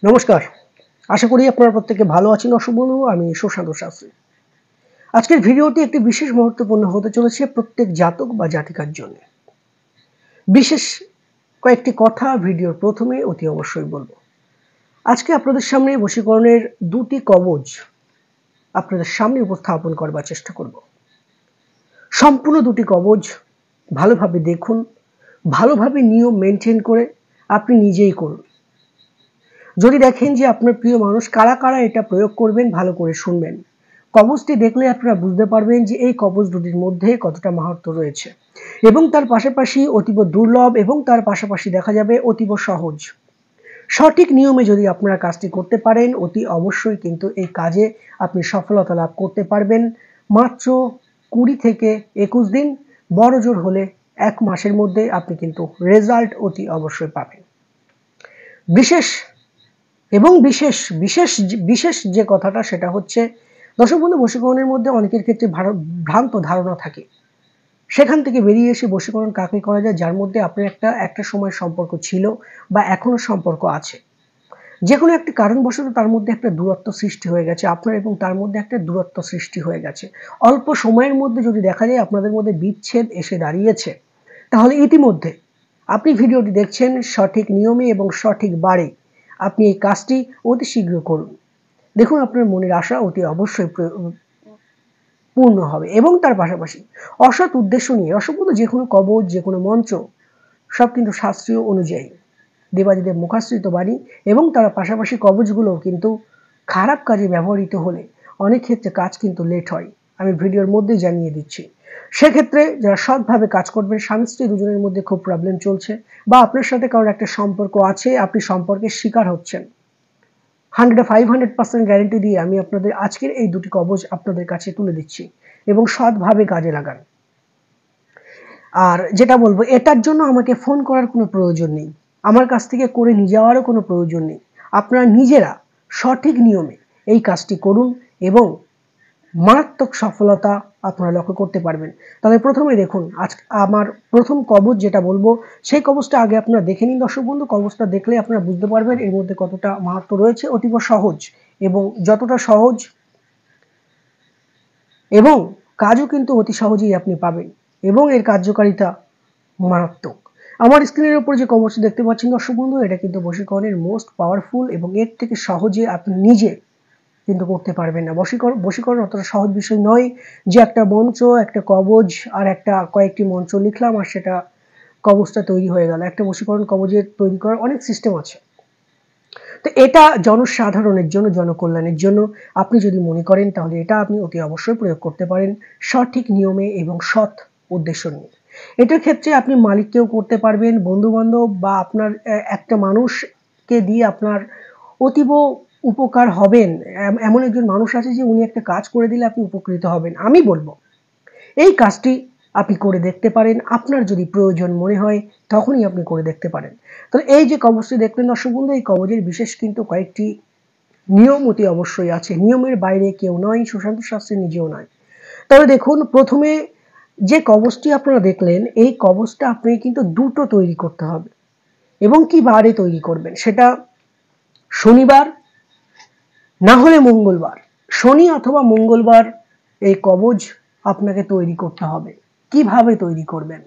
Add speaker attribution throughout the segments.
Speaker 1: নমস্কার। আশা করি আপনারা প্রত্যেকে ভালো আছেন। দর্শক বন্ধু, আমি সুশান্ত শাস্ত্রী। আজকের ভিডিওটি একটি বিশেষ মুহূর্তপূর্ণ হতে চলেছে প্রত্যেক জাতক বা জাতিকার জন্য। বিশেষ কয়েকটি কথা ভিডিওর প্রথমে অতি অবশ্যই বলবো। আজকে আপনাদের সামনে বশীকরণের দুটি কবচ আপনাদের সামনে উপস্থাপন করবার চেষ্টা করব। সম্পূর্ণ দুটি কবচ ভালোভাবে দেখুন, ভালোভাবে নিয়ম মেনটেন করে আপনি নিজেই করুন। যদি দেখেন যে আপনার প্রিয় মানুষ কারা কারা এটা প্রয়োগ করবেন, ভালো করে শুনবেন। কবচটি দেখলে আপনারা বুঝতে পারবেন যে এই কবচ দুটির মধ্যে কতটা মাহাত্ম্য রয়েছে এবং তার পাশাপাশি অতীব দুর্লভ এবং তার পাশাপাশি দেখা যাবে অতীব সহজ। সঠিক নিয়মে যদি আপনারা কাজটি করতে পারেন, অতি অবশ্যই কিন্তু এই কাজে আপনি সফলতা লাভ করতে পারবেন। মাত্র 20 থেকে 21 দিন, বড় জোর হলে 1 মাসের মধ্যে আপনি কিন্তু রেজাল্ট অতি অবশ্যই পাবেন। বিশেষ যে কথাটা সেটা হচ্ছে, দর্শক বন্ধু, বশীকরণের মধ্যে অনেকের ক্ষেত্রে ভ্রান্ত ধারণা থাকে। সেখান থেকে বেরিয়ে এসে বশীকরণ কাকে করা যায়? যার মধ্যে আপনার একটা সময় সম্পর্ক ছিল বা এখনো সম্পর্ক আছে। যে কোনো একটি কারণবশত তার মধ্যে একটা দূরত্ব সৃষ্টি হয়ে গেছে, আপনার এবং তার মধ্যে একটা দূরত্ব সৃষ্টি হয়ে গেছে। অল্প সময়ের মধ্যে যদি দেখা যায় আপনাদের মধ্যে বিচ্ছেদ এসে দাঁড়িয়েছে, তাহলে ইতিমধ্যে আপনি ভিডিওটি দেখছেন সঠিক নিয়মে এবং সঠিক বারে আপনি এই কাজটি অতি শীঘ্র করুন। দেখুন আপনার মনের আশা অতি অবশ্যই পূর্ণ হবে এবং তার পাশাপাশি অসৎ উদ্দেশ্য নিয়ে অসম্পূর্ণ যে কোনো কবচ, যে কোনো মন্ত্র সব কিন্তু শাস্ত্রীয় অনুযায়ী দেবাদিদেব মুখাশ্রিত বাণী এবং তার পাশাপাশি কবচগুলোও কিন্তু খারাপ কাজে ব্যবহৃত হলে অনেক ক্ষেত্রে কাজ কিন্তু লেট হয়। আমি ভিডিওর মধ্যেই জানিয়ে দিচ্ছি। সেক্ষেত্রে যারা সৎভাবে কাজ করবেন, স্বামী স্ত্রী দুজনের মধ্যে খুব প্রবলেম চলছে বা আপনার সাথে কারোর একটা সম্পর্ক আছে, আপনি সম্পর্কের শিকার হচ্ছেন, 500% গ্যারেন্টি দিয়ে আমি আপনাদের আজকের এই দুটি কবচ আপনাদের কাছে তুলে দিচ্ছি এবং সৎভাবে কাজে লাগান। আর যেটা বলবো, এটার জন্য আমাকে ফোন করার কোনো প্রয়োজন নেই, আমার কাছ থেকে করে নিয়ে যাওয়ারও কোনো প্রয়োজন নেই। আপনারা নিজেরা সঠিক নিয়মে এই কাজটি করুন এবং মারাত্মক সফলতা আপনারা লক্ষ্য করতে পারবেন। তাহলে প্রথমে দেখুন, আজ আমার প্রথম কবচ যেটা বলবো সেই কবচটা আগে আপনারা দেখে নিন। দর্শক বন্ধু, কবচটা দেখলে আপনারা বুঝতে পারবেন এর মধ্যে কতটা মাহাত্ম্য রয়েছে। অতীব সহজ এবং যতটা সহজ এবং কাজও কিন্তু অতি সহজেই আপনি পাবেন এবং এর কার্যকারিতা মারাত্মক। আমার স্ক্রিনের উপর যে কবচটি দেখতে পাচ্ছেন দর্শক বন্ধু, এটা কিন্তু বশীকরণের মোস্ট পাওয়ারফুল এবং এর থেকে সহজে আপনি নিজে কিন্তু করতে পারবেন না। বশীকরণ অতটা সহজ বিষয় নয় যে একটা মন্ত্র, একটা কবচ আর কয়েকটি মন্ত্র লিখলাম আর সেটা কবচটা তৈরি হয়ে গেল। একটা বশীকরণ কবচের তৈরি করার অনেক সিস্টেম আছে। তো এটা জনসাধারণের জন্য, জনকল্যাণের জন্য আপনি যদি মনে করেন তাহলে এটা আপনি অতি অবশ্যই প্রয়োগ করতে পারেন সঠিক নিয়মে এবং সৎ উদ্দেশ্য নিয়ে। এটার ক্ষেত্রে আপনি মালিককেও করতে পারবেন, বন্ধু-বান্ধব বা আপনার একটা মানুষকে দিয়ে আপনার অতীব উপকার হবেন। এমন একজন মানুষ আছে যে উনি একটা কাজ করে দিলে আপনি উপকৃত হবেন। আমি বলবো এই কাজটি আপনি করে দেখতে পারেন। আপনার যদি প্রয়োজন মনে হয় তখনই আপনি করে দেখতে পারেন। তো এই যে কবচটি দেখলেন দর্শক বন্ধু, এই কবচের বিশেষ কিন্তু কয়েকটি নিয়ম অতি অবশ্যই আছে। নিয়মের বাইরে কেউ নয়, সুশান্ত শাস্ত্রী নিজেও নয়। তবে দেখুন, প্রথমে যে কবচটি আপনারা দেখলেন, এই কবচটা আপনাকে কিন্তু দুটো তৈরি করতে হবে এবং কি বারে তৈরি করবেন সেটা শনিবার না হলে মঙ্গলবার। শনি অথবা মঙ্গলবার এই কবচ আপনাকে তৈরি করতে হবে। কিভাবে তৈরি করবেন?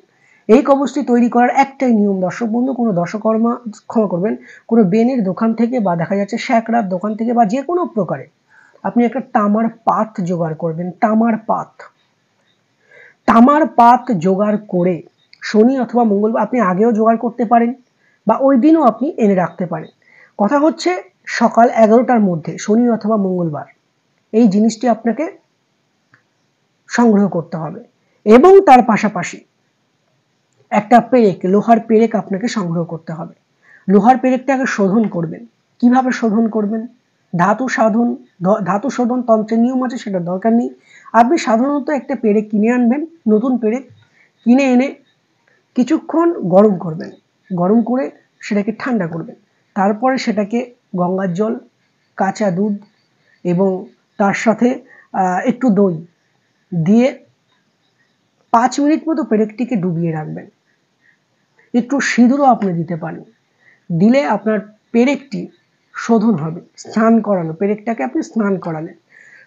Speaker 1: এই কবচটি তৈরি করার একটাই নিয়ম দর্শক বন্ধু, কোনো দশকর্মা, ক্ষমা করবেন, কোনো বেনের দোকান থেকে বা দেখা যাচ্ছে শ্যাকরার দোকান থেকে বা যে কোনো প্রকারে আপনি একটা তামার পাত জোগাড় করবেন। তামার পাত জোগাড় করে শনি অথবা মঙ্গলবার আপনি আগেও জোগাড় করতে পারেন বা ওই দিনও আপনি এনে রাখতে পারেন। কথা হচ্ছে সকাল 11টার মধ্যে শনি অথবা মঙ্গলবার এই জিনিসটি আপনাকে সংগ্রহ করতে হবে এবং তার পাশাপাশি একটা পেরেক, লোহার পেরেক আপনাকে সংগ্রহ করতে হবে। লোহার পেরেকটাকে শোধন করবেন। কিভাবে শোধন করবেন? ধাতু শোধন তন্ত্রের নিয়ম আছে, সেটা দরকার নেই। আপনি সাধারণত একটা পেরেক কিনে আনবেন, নতুন পেরেক কিনে এনে কিছুক্ষণ গরম করবেন। গরম করে সেটাকে ঠান্ডা করবেন। তারপরে সেটাকে গঙ্গার জল, কাঁচা দুধ এবং তার সাথে একটু দই দিয়ে 5 মিনিট মতো পেরেকটিকে ডুবিয়ে রাখবেন। একটু সিঁদুরও আপনি দিতে পারেন। দিলে আপনার পেরেকটি শোধন হবে, স্নান করানো, পেরেকটাকে আপনি স্নান করালেন।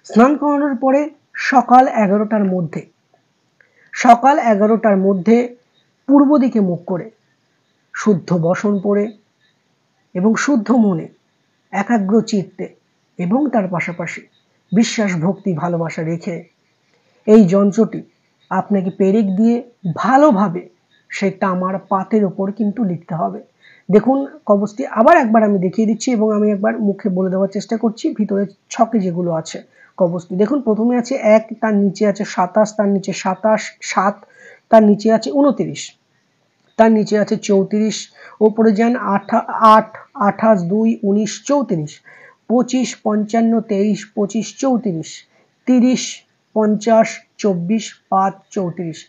Speaker 1: স্নান করানোর পরে সকাল 11টার মধ্যে পূর্ব দিকে মুখ করে শুদ্ধ বসন পরে এবং শুদ্ধ মনে, একাগ্র চিত্তে এবং তার পাশাপাশি বিশ্বাস, ভক্তি, ভালোবাসা রেখে এই যন্ত্রটি আপনাকে পেরেক দিয়ে ভালোভাবে সেই তামার পাতের ওপর কিন্তু লিখতে হবে। দেখুন কবচটি আবার একবার আমি দেখিয়ে দিচ্ছি এবং আমি একবার মুখে বলে দেওয়ার চেষ্টা করছি ভিতরে ছকে যেগুলো আছে কবচটি। দেখুন প্রথমে আছে 1, তার নিচে আছে 27, তার নিচে 7, তার নিচে আছে 29, তার নিচে আছে 34, ওপরে যান 8, 28, 2, 19, 34, 25, 55, 23, 25, 34, 30, 50, 24, 5, 34।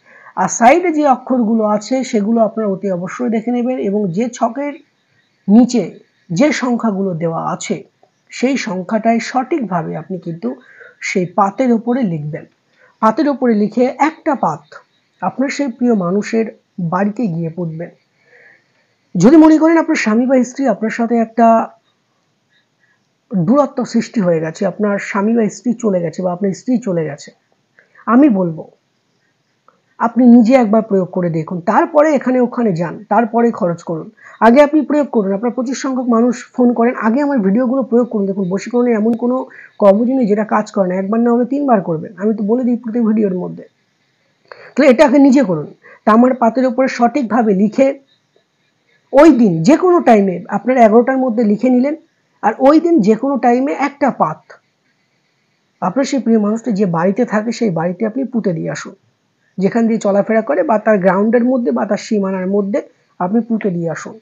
Speaker 1: আর সাইডে যে অক্ষরগুলো আছে সেগুলো আপনারা অতি অবশ্যই দেখে নেবেন এবং যে ছকের নিচে যে সংখ্যাগুলো দেওয়া আছে সেই সংখ্যাটাই সঠিকভাবে আপনি কিন্তু সেই পাতের উপরে লিখবেন। পাতের উপরে লিখে একটা পাত আপনার সেই প্রিয় মানুষের বাড়িতে গিয়ে পুঁতবেন। যদি মনে করেন আপনার স্বামী বা স্ত্রী আপনার সাথে একটা দূরত্ব সৃষ্টি হয়ে গেছে, আপনার স্বামী বা স্ত্রী চলে গেছে বা আপনার স্ত্রী চলে গেছে, আমি বলবো আপনি নিজে একবার প্রয়োগ করে দেখুন, তারপরে এখানে ওখানে যান, তারপরে খরচ করুন। আগে আপনি প্রয়োগ করুন, আপনার প্রচুর সংখ্যক মানুষ ফোন করেন, আগে আমার ভিডিওগুলো প্রয়োগ করুন। দেখুন বশীকরণে এমন কোনো কবচ নেই যেটা কাজ করে না, একবার না হলে 3বার করবেন, আমি তো বলে দিই প্রতি ভিডিওর মধ্যে। তাহলে এটাকে নিজে করুন, তামার পাতের উপরে সঠিকভাবে লিখে ওই দিন যে কোনো টাইমে আপনার 11টার মধ্যে লিখে নিলেন, আর ওই দিন যে কোনো টাইমে একটা পাত আপনার সেই প্রিয় মানুষটা যে বাড়িতে থাকে সেই বাড়িতে আপনি পুঁতে দিয়ে আসুন, যেখান দিয়ে চলাফেরা করে বা তার গ্রাউন্ডের মধ্যে বা তার সীমানার মধ্যে আপনি পুঁতে দিয়ে আসুন।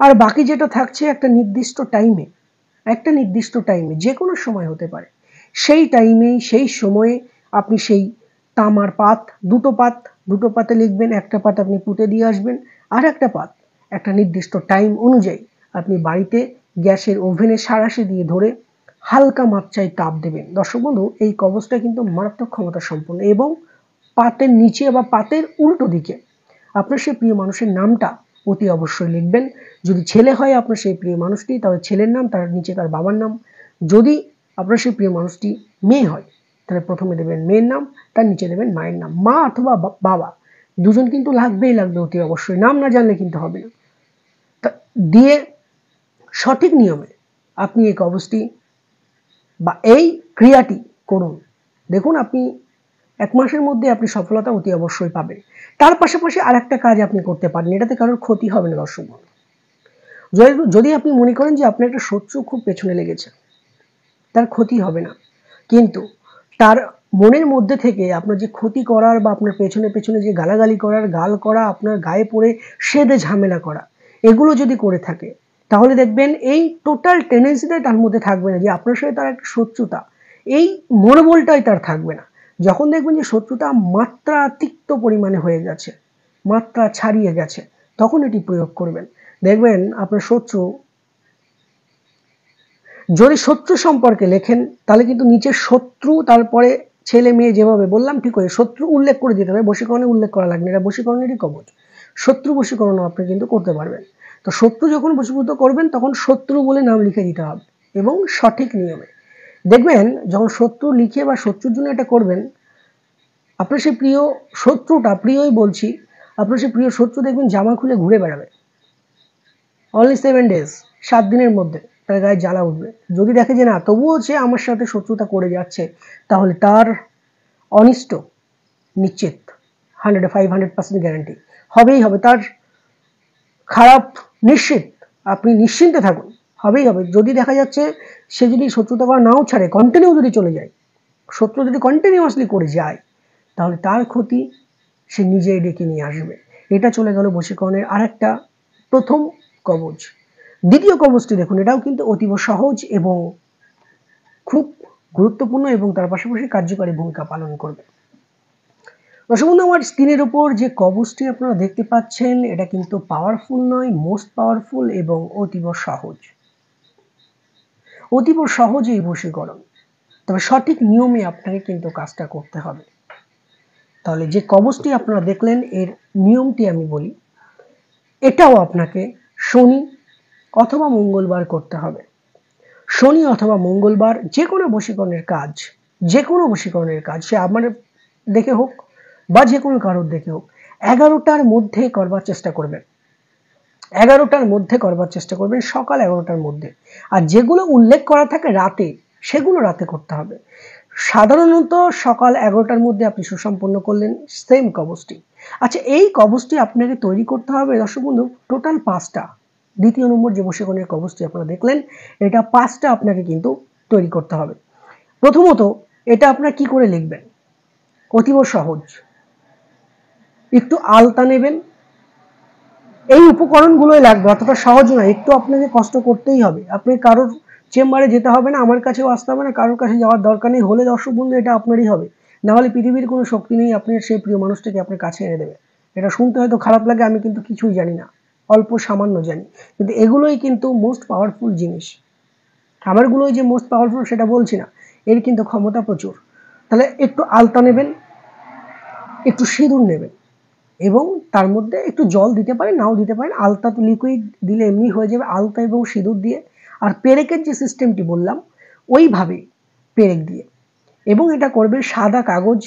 Speaker 1: আর বাকি যেটা থাকছে একটা নির্দিষ্ট টাইমে যে কোনো সময় হতে পারে, সেই টাইমেই সেই সময়ে আপনি সেই তামার পাত, দুটো পাতে লিখবেন, একটা পাত আপনি পুঁতে দিয়ে আসবেন, আর একটা পাত একটা নির্দিষ্ট টাইম অনুযায়ী আপনি বাড়িতে গ্যাসের ওভেনের সাঁড়াশি দিয়ে ধরে হালকা মাত্রায় তাপ দেবেন। দর্শক বন্ধু, এই কবচটা কিন্তু মারাত্মক ক্ষমতা সম্পন্ন এবং পাতের নিচে বা পাতের উল্টো দিকে আপনার সেই প্রিয় মানুষের নামটা অতি অবশ্যই লিখবেন। যদি ছেলে হয় আপনার সেই প্রিয় মানুষটি, তাহলে ছেলের নাম, তার নিচে তার বাবার নাম। যদি আপনার সেই প্রিয় মানুষটি মেয়ে হয় তাহলে প্রথমে দেবেন মেয়ের নাম, তার নিচে দেবেন মায়ের নাম। মা অথবা বাবা দুজন কিন্তু লাগবে অতি অবশ্যই, নাম না জানলে কিন্তু হবে না। তা দিয়ে সঠিক নিয়মে আপনি এই কবচটি বা এই ক্রিয়াটি করুন, দেখুন আপনি 1 মাসের মধ্যে আপনি সফলতা অতি অবশ্যই পাবেন। তার পাশাপাশি আর একটা কাজ আপনি করতে পারেন, এটাতে কারোর ক্ষতি হবে না দর্শক বন্ধু। যদি আপনি মনে করেন যে আপনার একটা শত্রু খুব পেছনে লেগেছে, তার ক্ষতি হবে না, কিন্তু তার মনের মধ্যে থেকে আপনার যে ক্ষতি করার বা আপনার পেছনে যে গালাগালি করার, গাল করা, আপনার গায়ে পড়ে সেদে ঝামেলা করা, এগুলো যদি করে থাকে তাহলে দেখবেন এই টোটাল টেন্ডেন্সিটাই তার মধ্যে থাকবে না যে আপনার সাথে তার একটা শত্রুতা, এই মনোবলটাই তার থাকবে না। যখন দেখবেন যে শত্রুতা মাত্রাতিরিক্ত পরিমাণে হয়ে গেছে, মাত্রা ছাড়িয়ে গেছে, তখন এটি প্রয়োগ করবেন। দেখবেন আপনার শত্রু, যদি শত্রু সম্পর্কে লেখেন তাহলে কিন্তু নিচে শত্রু, তারপরে ছেলে মেয়ে যেভাবে বললাম ঠিক করে শত্রু উল্লেখ করে দিতে হবে, বশীকরণে উল্লেখ করা লাগবে, এটা বশীকরণেরই কবচ। শত্রু বশীকরণও আপনি কিন্তু করতে পারবেন। তো শত্রু যখন বশীভূত করবেন তখন শত্রু বলে নাম লিখে দিতে হবে এবং সঠিক নিয়মে। দেখবেন যখন শত্রু লিখে বা শত্রুর জন্য এটা করবেন, আপনার সেই প্রিয় শত্রুটা, প্রিয়ই বলছি, আপনার সেই প্রিয় শত্রু দেখবেন জামা খুলে ঘুরে বেড়াবে অনলি 7 days, 7 দিনের মধ্যে তার গায়ে জ্বালা উঠবে। যদি দেখে যে না তবুও সে আমার সাথে শত্রুতা করে যাচ্ছে, তাহলে তার অনিষ্ট নিশ্চিত, 500% গ্যারান্টি হবেই হবে, তার খারাপ নিশ্চিত, আপনি নিশ্চিন্তে থাকুন, হবেই হবে। যদি দেখা যাচ্ছে সে যদি শত্রুতা করা নাও ছাড়ে, কন্টিনিউ যদি চলে যায়, শত্রু যদি কন্টিনিউয়াসলি করে যায়, তাহলে তার ক্ষতি সে নিজেই ডেকে নিয়ে আসবে। এটা চলে গেল বশীকরণের আরেকটা প্রথম কবচ। দ্বিতীয় কবচটি দেখুন, এটাও কিন্তু অতীব সহজ এবং খুব গুরুত্বপূর্ণ এবং তার পাশাপাশি কার্যকারী ভূমিকা পালন করবে। দর্শক বন্ধু, আমার স্ক্রিনের উপর যে কবচটি আপনারা দেখতে পাচ্ছেন এটা কিন্তু পাওয়ারফুল নয়, মোস্ট পাওয়ারফুল এবং অতীব সহজ এই বশীকরণ। তবে সঠিক নিয়মে আপনাকে কিন্তু কাজটা করতে হবে। তাহলে যে কবচটি আপনারা দেখলেন এর নিয়মটি আমি বলি, এটাও আপনাকে শনি অথবা মঙ্গলবার করতে হবে। শনি অথবা মঙ্গলবার যে কোনো বশীকরণের কাজ সে আমার দেখে হোক বা যে কোনো কারোর দেখে হোক 11টার মধ্যে করবার চেষ্টা করবেন। 11টার মধ্যে করবার চেষ্টা করবেন, সকাল 11টার মধ্যে। আর যেগুলো উল্লেখ করা থাকে রাতে, সেগুলো রাতে করতে হবে। সাধারণত সকাল 11টার মধ্যে আপনি সুসম্পন্ন করলেন সেম কবচটি। আচ্ছা, এই কবচটি আপনাকে তৈরি করতে হবে দর্শক বন্ধু টোটাল 5টা। দ্বিতীয় নম্বর যে বশীকরণের কবচটি আপনারা দেখলেন, এটা 5টা আপনাকে কিন্তু তৈরি করতে হবে। প্রথমত এটা আপনারা কি করে লিখবেন? অতীব সহজ। একটু আলতা নেবেন, এই উপকরণগুলোই লাগবে, অতটা সহজ নয়, একটু আপনাকে কষ্ট করতেই হবে। আপনি কারোর চেম্বারে যেতে হবে না, আমার কাছেও আসতে হবে না, কারোর কাছে যাওয়ার দরকার নেই। হলে দর্শক বন্ধু এটা আপনারই হবে, না হলে পৃথিবীর কোনো শক্তি নেই আপনার সেই প্রিয় মানুষটাকে আপনার কাছে এনে দেবে। এটা শুনতে হয়তো খারাপ লাগে, আমি কিন্তু কিছুই জানি না, অল্প সামান্য জানি, কিন্তু এগুলোই কিন্তু মোস্ট পাওয়ারফুল জিনিস। খাবারগুলোই যে মোস্ট পাওয়ারফুল সেটা বলছি না, এর কিন্তু ক্ষমতা প্রচুর। তাহলে একটু আলতা নেবেন, একটু সিঁদুর নেবেন, এবং তার মধ্যে একটু জল দিতে পারেন, নাও দিতে পারেন। আলতা তো লিকুইড দিলে এমনি হয়ে যাবে, আলতা এবং সিঁদুর দিয়ে। আর পেরেকের যে সিস্টেমটি বললাম ওইভাবে পেরেক দিয়ে, এবং এটা করবেন সাদা কাগজ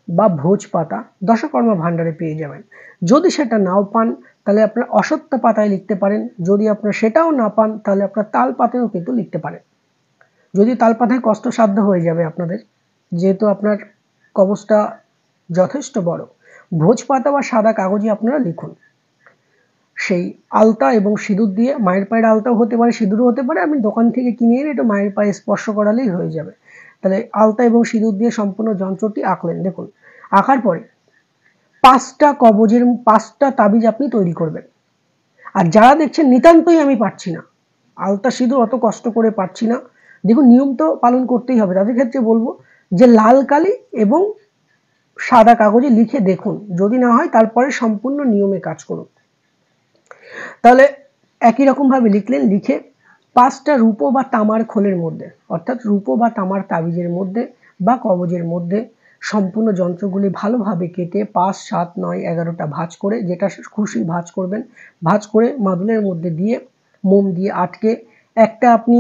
Speaker 1: বা ভোজ পাতা, দশকর্মা ভাণ্ডারে পেয়ে যাবেন। যদি সেটা নাও পান তাহলে আপনার অশ্বত্থ পাতায় লিখতে পারেন, যদি আপনার সেটাও না পান তাহলে আপনার তাল পাতায়ও কিন্তু লিখতে পারেন। যদি তাল পাতায় কষ্টসাধ্য হয়ে যাবে আপনাদের, যেহেতু আপনার কবচটা যথেষ্ট বড়, ভোজ পাতা বা সাদা কাগজে আপনারা লিখুন। সেই আলতা এবং সিঁদুর দিয়ে, মায়ের পায়ের আলতাও হতে পারে, সিঁদুরও হতে পারে, আপনি দোকান থেকে কিনে এনে এটা মায়ের পায়ে স্পর্শ করালেই হয়ে যাবে। তাহলে আলতা এবং সিঁদুর দিয়ে সম্পূর্ণ যন্ত্রটি আঁকলেন। দেখুন, আঁকার পরে 5টা কবজের 5টা তাবিজ আপনি তৈরি করবেন। আর যারা দেখছেন নিতান্তই আমি পারছি না, আলতা সিঁদুর অত কষ্ট করে পারছি না, দেখুন নিয়ম তো পালন করতেই হবে, তাদের ক্ষেত্রে বলবো যে লাল কালি এবং সাদা কাগজে লিখে দেখুন, যদি না হয় তারপরে সম্পূর্ণ নিয়মে কাজ করুন। তাহলে একই রকম ভাবে লিখলেন, লিখে 5টা রূপো বা তামার খোলের মধ্যে, অর্থাৎ রূপো বা তামার তাবিজের মধ্যে বা কবজের মধ্যে সম্পূর্ণ যন্ত্রগুলি ভালোভাবে কেটে 5, 7, 9, 11টা ভাঁজ করে, যেটা খুশি ভাঁজ করবেন, ভাঁজ করে মাদুলের মধ্যে দিয়ে মোম দিয়ে আটকে একটা আপনি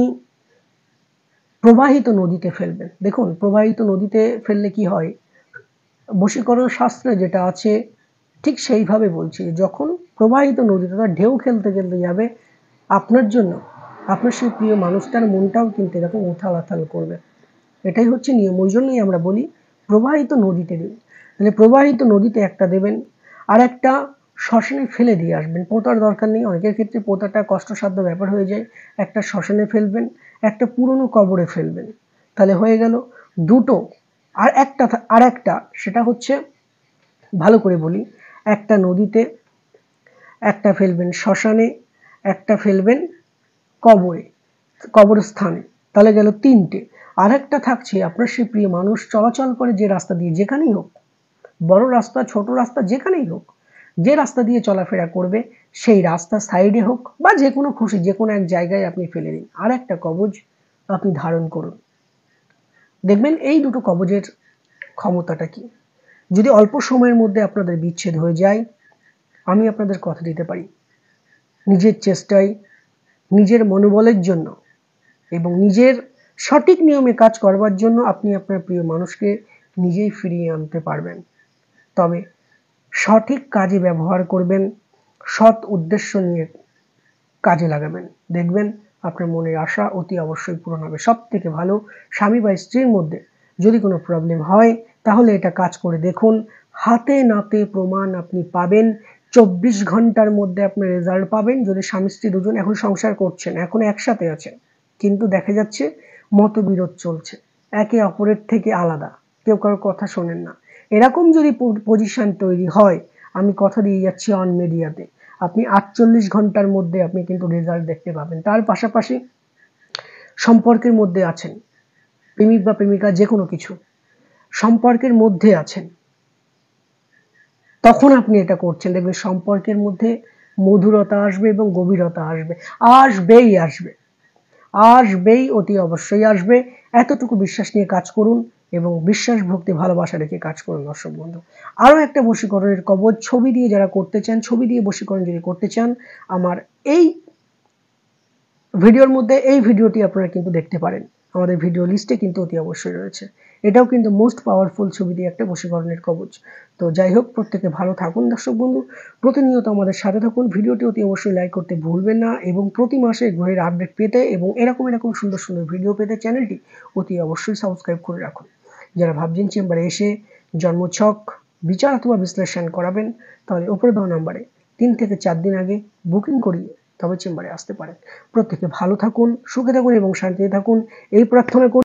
Speaker 1: প্রবাহিত নদীতে ফেলবেন। দেখুন, প্রবাহিত নদীতে ফেললে কি হয়, বশীকরণ শাস্ত্রে যেটা আছে ঠিক সেইভাবে বলছি, যখন প্রবাহিত নদীতে ঢেউ খেলতে খেলতে যাবে, আপনার জন্য আপনার সেই প্রিয় মানুষটার মনটাও কিন্তু এরকম উথাল আথাল করবে। এটাই হচ্ছে নিয়ম, ওই জন্যই আমরা বলি প্রবাহিত নদীতে দিন। তাহলে প্রবাহিত নদীতে একটা দেবেন, আর একটা শ্মশানে ফেলে দিয়ে আসবেন। পোতার দরকার নেই, অনেকের ক্ষেত্রে পোতাটা কষ্টসাধ্য ব্যাপার হয়ে যায়। একটা শ্মশানে ফেলবেন, একটা পুরনো কবরে ফেলবেন, তাহলে হয়ে গেল দুটো। আর একটা সেটা হচ্ছে, ভালো করে বলি, একটা নদীতে, একটা ফেলবেন শ্মশানে, একটা ফেলবেন কবরে, কবরস্থানে, তাহলে গেল 3টে। আর একটা থাকছে আপনার সেই প্রিয় মানুষ চলাচল করে যে রাস্তা দিয়ে, যেখানেই হোক, বড় রাস্তা ছোট রাস্তা যেখানেই হোক, যে রাস্তা দিয়ে চলাফেরা করবে সেই রাস্তা সাইডে হোক বা যে কোনো খুশি যে কোনো এক জায়গায় আপনি ফেলে দিন, আর একটা কবজ আপনি ধারণ করুন। দেখবেন এই দুটো কবজের ক্ষমতাটা কি। যদি অল্প সময়ের মধ্যে আপনাদের বিচ্ছেদ হয়ে যায়, আমি আপনাদের কথা দিতে পারি, নিজের চেষ্টায়, নিজের মনোবলের জন্য এবং নিজের সঠিক নিয়মে কাজ করবার জন্য আপনি আপনার প্রিয় মানুষকে নিজেই ফিরিয়ে আনতে পারবেন। তবে সঠিক কাজে ব্যবহার করবেন, সৎ উদ্দেশ্য নিয়ে কাজে লাগাবেন, দেখবেন আপনার মনের আশা অতি অবশ্যই পূরণ হবে। সব থেকে ভালো, স্বামী বা স্ত্রীর মধ্যে যদি কোনো প্রবলেম হয় তাহলে এটা কাজ করে দেখুন, হাতে নাতে প্রমাণ আপনি পাবেন। 24 ঘন্টার মধ্যে আপনি রেজাল্ট পাবেন। যদি স্বামী স্ত্রী দুজন এখন সংসার করছেন, এখন একসাথে আছেন, কিন্তু দেখা যাচ্ছে মতবিরোধ চলছে, একে অপরের থেকে আলাদা, কেউ কারোর কথা শোনেন না, এরকম যদি পজিশন তৈরি হয়, আমি কথা দিয়ে যাচ্ছি অন মিডিয়াতে, আপনি 48 ঘন্টার মধ্যে আপনি কিন্তু রেজাল্ট দেখতে পাবেন। তার পাশাপাশি সম্পর্কের মধ্যে আছেন, প্রেমিক বা প্রেমিকা যে কোনো কিছু সম্পর্কের মধ্যে আছেন, তখন আপনি এটা করছেন, দেখবেন সম্পর্কের মধ্যে মধুরতা আসবে এবং গভীরতা আসবে, আসবেই, অতি অবশ্যই আসবে। এতটুকু বিশ্বাস নিয়ে কাজ করুন এবং বিশ্বাস, ভক্তি, ভালোবাসা রেখে কাজ করুন দর্শক বন্ধু। আরও একটা বশীকরণের কবচ ছবি দিয়ে যারা করতে চান, ছবি দিয়ে বশীকরণ যদি করতে চান, আমার এই ভিডিওর মধ্যে এই ভিডিওটি আপনারা কিন্তু দেখতে পারেন, আমাদের ভিডিও লিস্টে কিন্তু অতি অবশ্যই রয়েছে। এটাও কিন্তু মোস্ট পাওয়ারফুল ছবি দিয়ে একটা বশীকরণের কবচ। তো যাই হোক, প্রত্যেকে ভালো থাকুন দর্শক বন্ধু, প্রতিনিয়ত আমাদের সাথে থাকুন। ভিডিওটি অতি অবশ্যই লাইক করতে ভুলবেন না এবং প্রতি মাসে গ্রহের আপডেট পেতে এবং এরকম সুন্দর সুন্দর ভিডিও পেতে চ্যানেলটি অতি অবশ্যই সাবস্ক্রাইব করে রাখুন। যারা ভাবছেন চেম্বারে এসে জন্মছক বিচার অথবা বিশ্লেষণ করাবেন, তাহলে উপরে দেওয়া নাম্বারে 3 থেকে 4 দিন আগে বুকিং করিয়ে তবে চেম্বারে আসতে পারেন। প্রত্যেকে ভালো থাকুন, সুখে থাকুন এবং শান্তিতে থাকুন, এই প্রার্থনা করি।